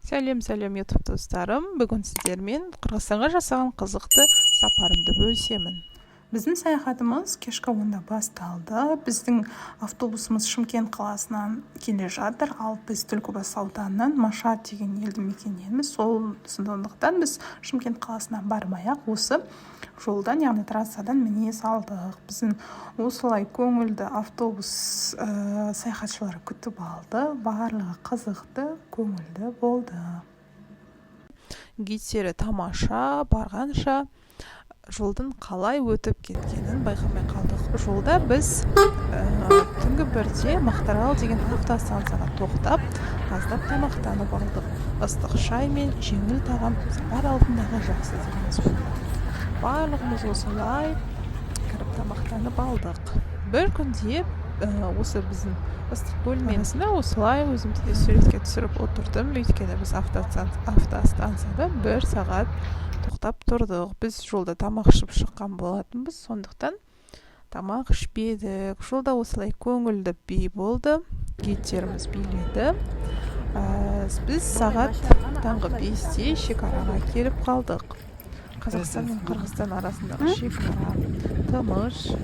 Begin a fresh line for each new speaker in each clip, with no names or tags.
Сәлем YouTube достарым. Бүгін сіздермен Қырғызстанға жасаған қызықты сапарымды бөлісемін. Біздің саяхатымыз кешкі 10-да басталды. Біздің автобусымыз Шымкент қаласынан келе жатыр, ал біз Түлкібас ауданынан Машат деген елді мекенненбіз. Сондықтан біз Шымкент қаласынан бармай-ақ осы жолдан, яғни трассадан міне салдық. Біздің осылай көңілді автобус саяхатшылары күтіп алды. Барлығы қызықты, көңілді болды. Гидтері тамаша, барғанша жолдың қалай өтіп кеткенін байқамай қалдық. Жолда біз түнгі 1-де Мақтаарал деген автостанцияға тоқтап, аздап тамақтанып алдық. Ыстық шай мен жеңіл тағам сапар алдындағы жақсы демалыс болды. Барлығымыз осылай кіріп тамақтанып алдық. Бір күнде осы біздің ыстық бөлмесінде осылай өзімді суретке түсіріп отырдым. Өйткені біз автостанцияда 1 сағат тоқтап тұрдық. Біз жолда тамақ ішіп шыққан болатынбыз, сондықтан тамақ ішпедік. Жолда осылай көңілді би болды, гидтеріміз биледі. Біз сағат таңғы 5-те шекараға келіп қалдық. Қазақстан мен Қырғызстан арасындағы шекара тыныш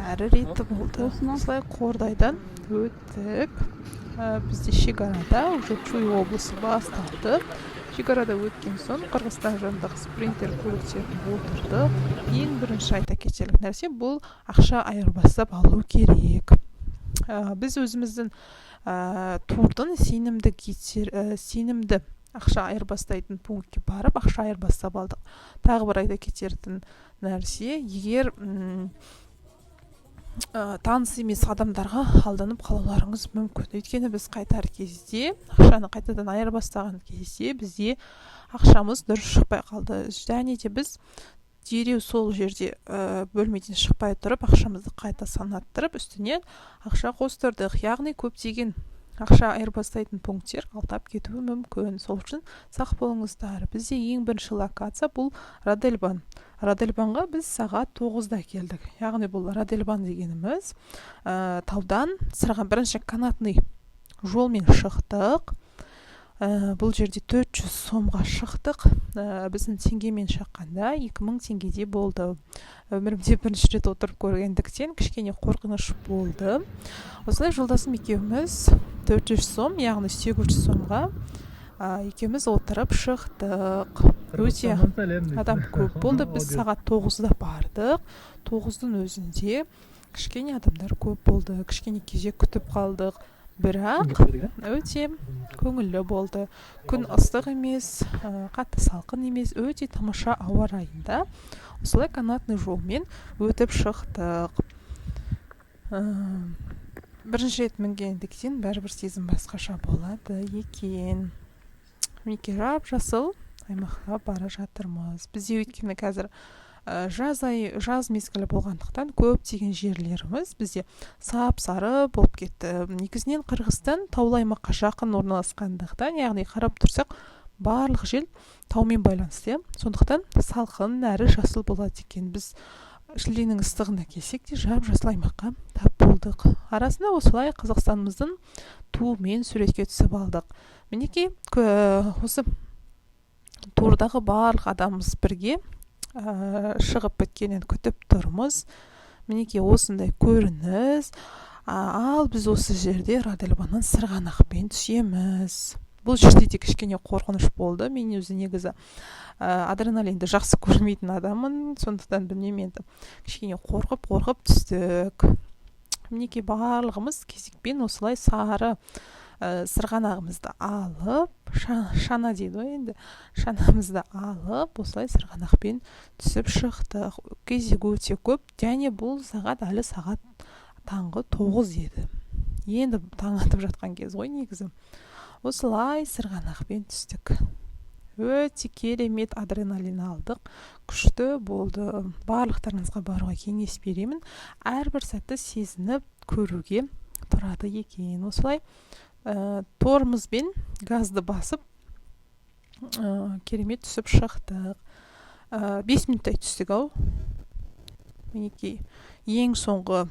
әрі ретті болды. Осылай Қордайдан өттік. Бізде шекарада уже Чуй облысы басталды. Шекарада өткен соң Қырғызстан жанындағы спринтер көліктерін отырдық. Ең бірінші айта кетерлік нәрсе бұл ақша айырбастап алу керек. Біз өзіміздің турдың сенімді ақша айырбастайтын пунктке барып, ақша айырбастап алдық. Тағы бір айта кететін нәрсе, егер таныс емес адамдарға алданып қалуларыңыз мүмкін. Өйткені біз қайтар кезде, ақшаны қайтадан айырбастаған кезде бізде ақшамыз дұрыс шықпай қалды. Және де біз дереу сол жерде бөлмеден шықпай тұрып, ақшамызды қайта санаттырып, үстіне ақша қостырдық. Яғни көптеген ақша айырбастайтын пункттер алдап кетуі мүмкін. Сол үшін сақ болыңыздар. Бізде ең бірінші локация бұл Радельбан. Радельбанға біз сағат 9-да келдік. Яғни бұл Радельбан дегеніміз таудан бірінші канатный жолмен шықтық. Бұл жерде 400 сомға шықтық. Біздің теңгемен шаққанда 2000 теңгеде болды. Өмірімде бірінші рет отырып көргендіктен кішкене қорқыныш болды. Осылай жолдасым екеуміз 400 сом, яғни 800 сомға екеуміз отырып шықтық. Өте адам көп болды. Біз сағат 9-да бардық. 9-дың өзінде кішкене адамдар көп болды. Кішкене кезек күтіп қалдық. Бірақ өте көңілді болды. Күн ыстық емес, қатты салқын емес, өте тамаша ауа райында осылай канатный жолмен өтіп шықтық. Бірінші рет мінгендіктен бәрібір сезім басқаша болады екен. Мінекей жап-жасыл аймаққа бара жатырмыз. Бізде өйткені қазір жаз мезгілі болғандықтан көптеген жерлеріміз бізде сап-сары болып кетті. Негізінен Қырғызстан таулы аймаққа жақын орналасқандықтан, яғни қарап тұрсақ, барлық жер таумен байланысты. Сондықтан салқын әрі жасыл болады екен. Біз шілденің ыстығында келсек те жап-жасыл аймаққа тап болдық. Арасында осылай Қазақстанымыздың туымен суретке түсіп алдық. Мінекей осы турдағы барлық адамымыз бірге шығып біткенін күтіп тұрмыз. Мінекей осындай көрініс. Ал біз осы жерде Радельбаннан сырғанақпен түсеміз. Бұл жерде де кішкене қорқыныш болды. Мен өзі негізі адреналинді жақсы көрмейтін адаммын. Сондықтан білмеймін, кішкене қорқып түстік. Мінекей барлығымыз кезекпен осылай сары сырғанағымызды алып, шана дейді ғой енді, шанамызды алып, осылай сырғанақпен түсіп шықтық. Кезек өте көп, және бұл сағат әлі сағат таңғы 9 еді. Енді таң атып жатқан кез ғой негізі. Осылай сырғанақпен түстік. Өте керемет адреналин алдық. Күшті болды. Барлықтарыңызға баруға кеңес беремін. Әрбір сәтті сезініп көруге тұрады екен. Осылай торымызбен газды басып керемет түсіп шықтық. 5 минуттай түстік ау. Мінекей ең соңғы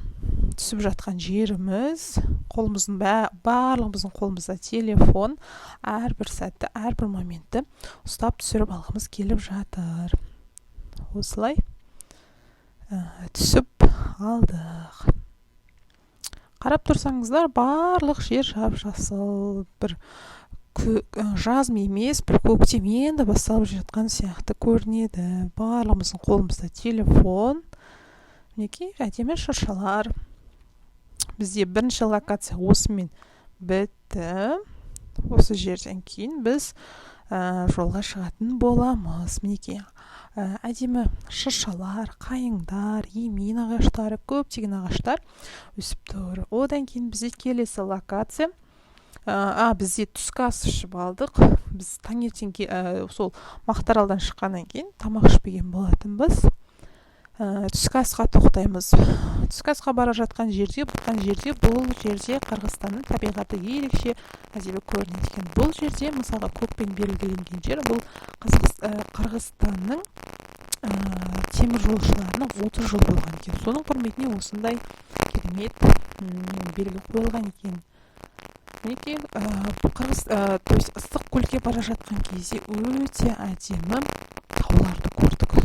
түсіп жатқан жеріміз барлығымыздың қолымызда телефон, әрбір сәтті, әрбір моментті ұстап түсіріп алғымыз келіп жатыр. Осылай түсіп алдық. Қарап тұрсаңыздар, барлық жер жап-жасыл, бір жаз емес, бір көктем енді басталып жатқан сияқты көрінеді. Барлығымыздың қолымызда телефон, мінекей әдемі шыршалар. Бізде бірінші локация осымен бітті. Осы жерден кейін біз жолға шығатын боламыз. Мінекей әдемі шыршалар, қайыңдар, емен ағаштары, көптеген ағаштар өсіп тұр. Одан кейін бізде келесі локация. Бізде түскі ас ішіп алдық. Біз таңертең сол Мақтааралдан шыққаннан кейін тамақ ішпеген болатынбыз. Түскі асқа тоқтаймыз. Түскі асқа бара жатқан жерде, бұл жерде Қырғызстанның табиғаты ерекше әдемі көрінеді екен. Бұл жерде, мысалға, көкпен белгіленген жер, бұл Қырғызстанның теміржолшыларына 30 жыл болған екен. Соның құрметіне осындай керемет белгі қойылған екен. Мінекей, то есть ыстық көлге бара жатқан кезде өте әдемі тауларды көрдік.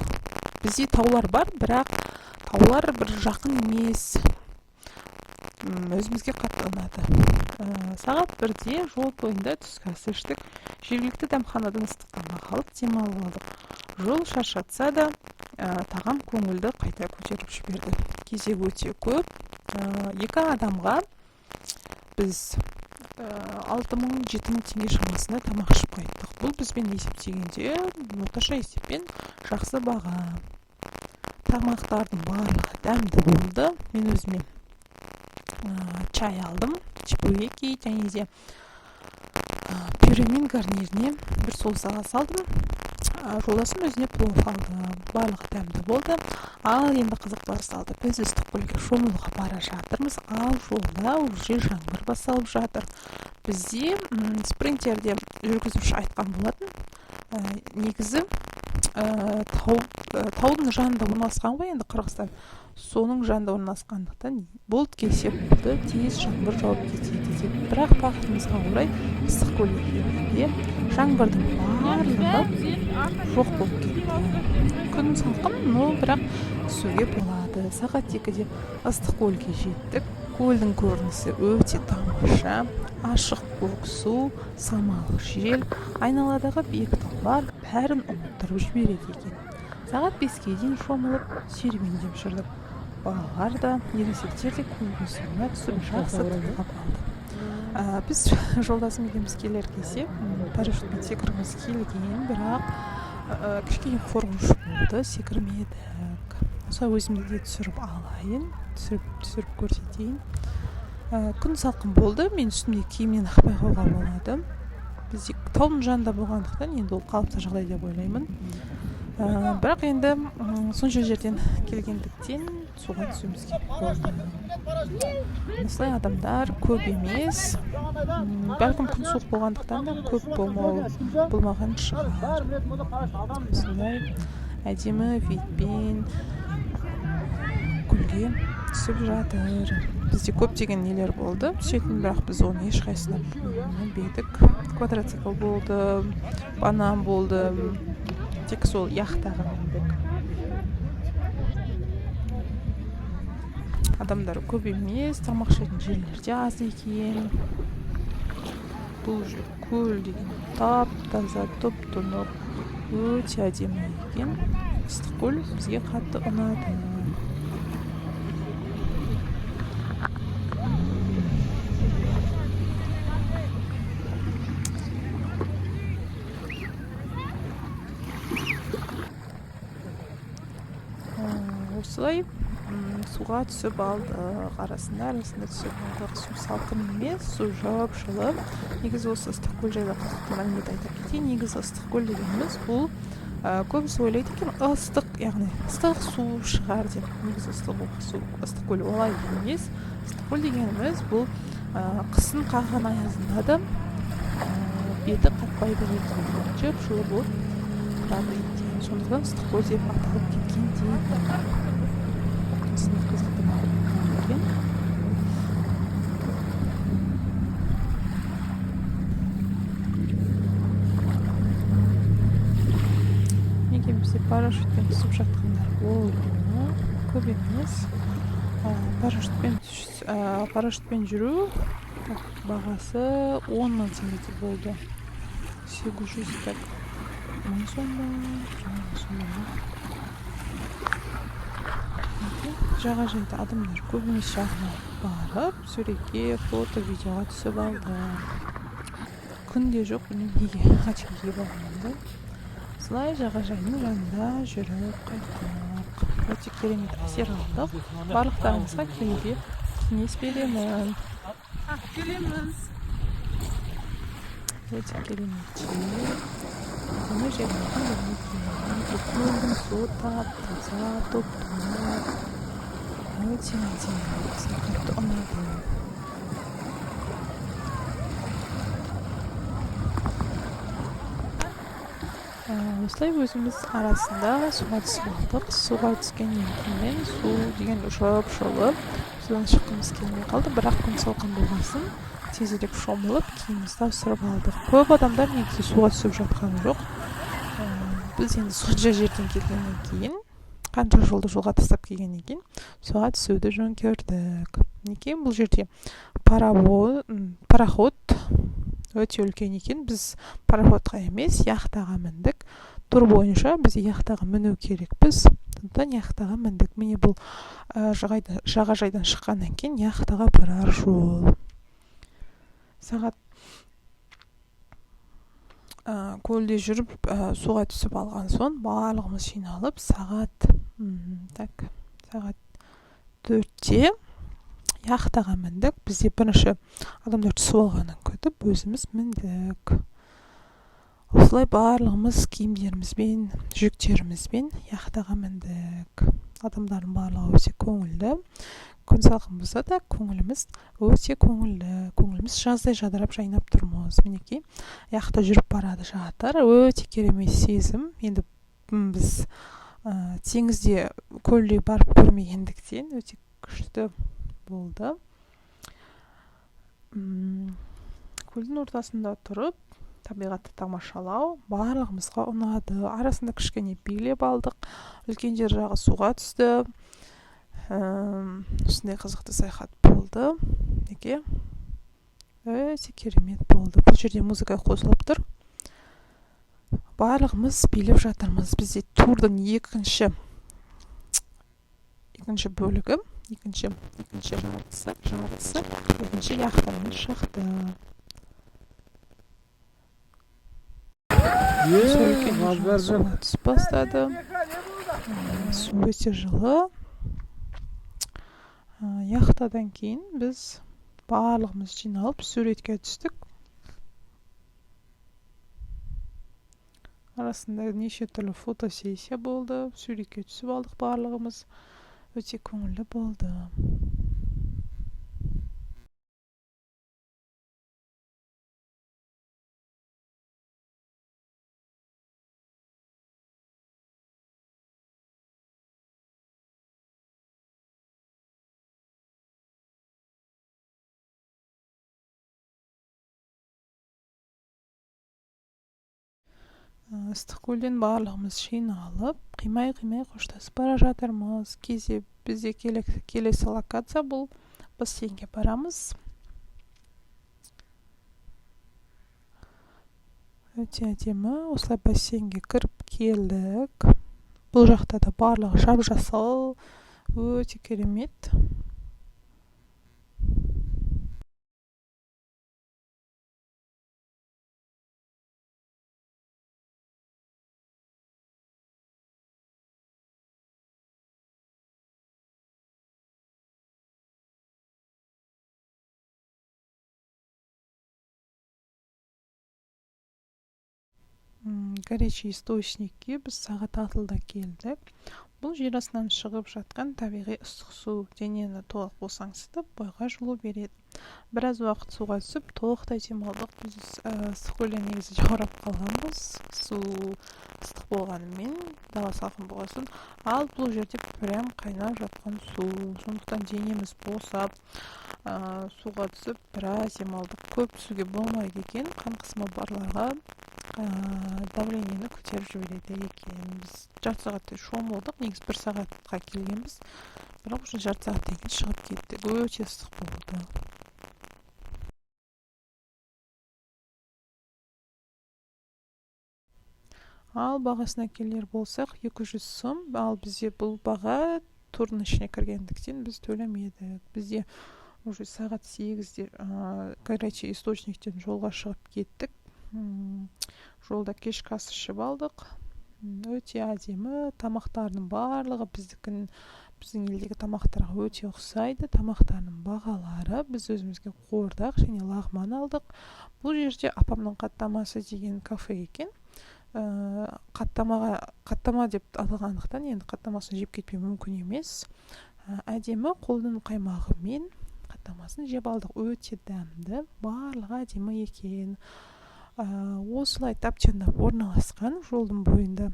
Бізде таулар бар, бірақ таулар бір жақын емес. Өзімізге қатты ұнады. Сағат 1-де жол бойында түскі ас іштік. Жергілікті дәмханадан ыстық тамақ алып демалып алдық. Жол шаршатса да, тағам көңілді қайта көтеріп жіберді. Кезек өте көп. 2 адамға біз 6,000-7,000 теңге шамасында тамақ ішіп қайттық. Бұл бізбен есептегенде орташа есеппен жақсы баға. Тамақтардың барлығы дәмді болды. Мен өзіме чай алдым, чебуреки және де пюремен гарниріне бір соусаға салдым. Жолдасым өзіне плов алды. Барлығы дәмді болды. Ал енді қызықтар салды. Біз ыстықкөлге шомылуға бара жатырмыз. Ал жолда уже жаңбыр басталып жатыр. Бізде спринтерде жүргізуші айтқан болатын. Негізі таудың жанында орналасқан ғой, енді Қырғызстан. Соның жанында орналасқандықтан болт келсе болды, тез жаңбыр жауып кетеді деп. Бірақ бақытымызға орай ыстықкөлге келгенде жаңбырдың барлығы жоқ болып кетті. Күн салқын, бірақ түсуге болады. Сағат 2-де ыстықкөлге жеттік. Көлдің көрінісі өте тамаша. Ашық көк су, самалы жел, айналадағы биік таулар бәрін ұмыттырып жібереді екен. Сағат 5-ге дейін шомылып, серуендеп жүрдік. Балалар да, ересектер де көлдің суына түсіп жақсы тынығып алды. Біз жолдасым екеуміз келер кезде парашютпен секіргіміз келген, бірақ кішкене қорқыныш болды, секірмедік. Осылай өзімді де түсіріп алайын, түсіріп көрсетейін. Күн салқын болды, мен үстімде киімнен ақпай қалуға болады. Біз таудың жанында болғандықтан енді ол қалыпты жағдай деп ойлаймын. Бірақ енді сонша жерден келгендіктен суға түсуіміз керек болды. Осылай адамдар көп емес. Бәлкім күн суық болғандықтан да көп болмаған шығар. Осылай әдемі видпен көлге түсіп жатыр. Бізде көптеген нелер болды. Түсетін, бірақ біз оны ешқайсына мінбедік. Квадроцикл болды, банан болды. Тек сол яхтаға міндік. Адамдар көп емес, тамақ ішетін жерлерде аз екен. Бұл көл деген тап-таза, тұп-тұнық, өте әдемі екен. Ыстықкөл бізге қатты ұнады. Осылай суға түсіп алдық. Арасында түсіп алдық. Су салқын емес, су жап-жылы. Негізі осы ыстықкөл жайлы қызықты мәлімет айтып кетейін. Негізі ыстықкөл дегеніміз бұл көбісі ойлайды екен ыстық, яғни ыстық су шығар деп. Негізі ыстықкөл олай емес. Ыстықкөл дегеніміз бұл қысын қаққан аязында да беті қатпайды екен. Жап-жылы болып тұрады екен. Сондықтан ыстықкөл деп аталып кеткен дейді. Қызықты мәлімет екен. бізде парашютпен түсіп жатқандар болды, көп емес. Парашютпен жүру бағасы 10 мың теңге болды. 800 так мың сом ба, жағажайда адамдар көп емес жағына барып суретке, фото, видеоға түсіп алды. Күнде жоқ, неге қачеге болғанда солай жағажайдың жанында жүріп қайттық. Өте керемет әсер алдық. Барлықтарыңызға келуге кеңес беремін. Келеміз. Өте керемет жер. Бұны жердің көлдің суы таза, топ-топ. Өте қатты ұнады. Осылай өзіміз арасында суға түсіп алдық. Суға түскеннен кейін су деген ұшып судан шыққымыз келмей қалды, бірақ күн салқын болғасын тезірек шомылып киімімізді ауыстырып алдық. Көп адамдар негізі суға түсіп жатқан жоқ. Біз енді сонша жерден келгеннен кейін, қанша жолды жолға тастап келгеннен кейін суға түсуді жөн көрдік. Неге бұл жерде пароход өте үлкен екен. Біз пароходқа емес, яхтаға міндік. Тур бойынша біз яхтаға міну керекпіз. Сондықтан яхтаға міндік. Міне бұл жағажайдан шыққаннан кейін яхтаға барар жол. Сағат көлде жүріп суға түсіп алған соң барлығымыз жиналып сағат 4-те яхтаға міндік. Бізде бірінші адамдар түсіп алғанын күтіп өзіміз міндік. Осылай барлығымыз киімдерімізбен, жүктерімізбен яхтаға міндік. Адамдардың барлығы өте көңілді. Күн салқын болса да көңіліміз өте көңілді. Көңіліміз жаздай жадырап жайнап тұрмыз. Мінекей яхта жүріп барады жатыр. Өте керемет сезім. Енді біз теңізде көлде барып көрмегендіктен өте күшті болды. Көлдің ортасында тұрып табиғатты тамашалау барлығымызға ұнады. Арасында кішкене билеп алдық. Үлкендер жағы суға түсті. Осындай қызықты саяхат болды. Неге? Өте керемет болды. Бұл жерде музыка қосылып тұр. Барлығымыз билеп жатырмыз. Бізде турдың екінші бөлігі, екінші жартысы, екінші яхтамен шықты. Суға түсіп бастады. Су өте жылы. Яхтадан кейін біз барлығымыз жиналып суретке түстік. Арасында неше түрлі фотосессия болды. Суретке түсіп алдық барлығымыз. Өте көңілді болды. Ыстықкөлден барлығымыз жиналып, қимай қоштасып бара жатырмыз. Бізде келесі локация бұл бассейнге барамыз. Өте әдемі. Осылай бассейнге кіріп келдік. Бұл жақта да барлығы жап-жасыл. Өте керемет. Горячий источникке біз сағат 6-да келдік. Бұл жер астынан шығып жатқан табиғи ыстық су. Денені толық босаңсытып, бойға жылу береді. Біраз уақыт суға түсіп, толықтай демалдық. Біз ыстықкөлде негізі жаурап қалғанбыз. Су ыстық болғанымен, дала салқын болғасын. Ал бұл жерде прям қайнап жатқан су. Сондықтан денеміз босап, суға түсіп, біраз демалдық. Көп түсуге болмайды екен. Қан қысымы барларға давлениені көтеріп жібереді екен. Біз жарты сағаттай шомылдық, негізі 1 сағатқа келгенбіз, бірақ уже жарты сағаттан кейін шығып кеттік. Өте ыстық болды. Ал бағасына келер болсақ 200 сом, ал бізде бұл баға турдың ішіне кіргендіктен біз төлемедік. Бізде уже сағат 8-де горячий источниктен жолға шығып кеттік. Жолда кешкі ас ішіп алдық. Өте әдемі, тамақтардың барлығы біздің елдегі тамақтарға өте ұқсайды. Тамақтардың бағалары біз өзімізге қуырдақ және лағман алдық. Бұл жерде апамның қаттамасы деген кафе екен. Қаттама деп аталғандықтан енді қаттамасын жеп кетпеу мүмкін емес. Әдемі қолдың қаймағымен қаттамасын жеп алдық. Өте дәмді, барлығы әдемі екен. Осылай тапчандап орналасқан жолдың бойында.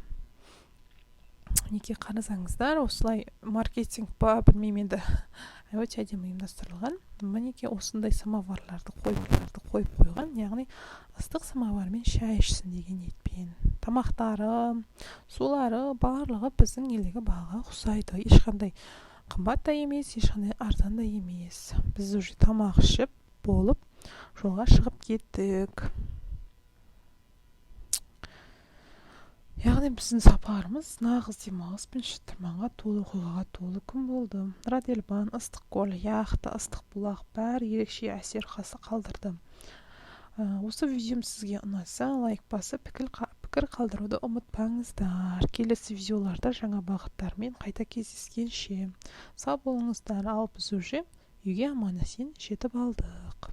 Неке қарасаңыздар, осылай маркетинг па, білмеймін енді, өте әдемі ұйымдастырылған. Мінеке осындай самоварларды қойып қойған, яғни ыстық самовармен шай ішсін деген ниетпен. Тамақтары, сулары барлығы біздің елдегі бағаға ұқсайды. Ешқандай қымбат та емес, ешқандай арзан да емес. Біз уже тамақ ішіп болып жолға шығып кеттік. Яғни біздің сапарымыз нағыз демалыс пен шытырманға толы, оқиғаға толы күн болды. Радельбан, ыстық көл, яхта, ыстық бұлақ бәрі ерекше әсер қалдырды. Осы видеом сізге ұнаса, лайк басып, пікір қалдыруды ұмытпаңыздар. Келесі видеоларда жаңа бағыттармен қайта кездескенше сау болыңыздар. Ал біз уже үйге аман-есен жетіп алдық.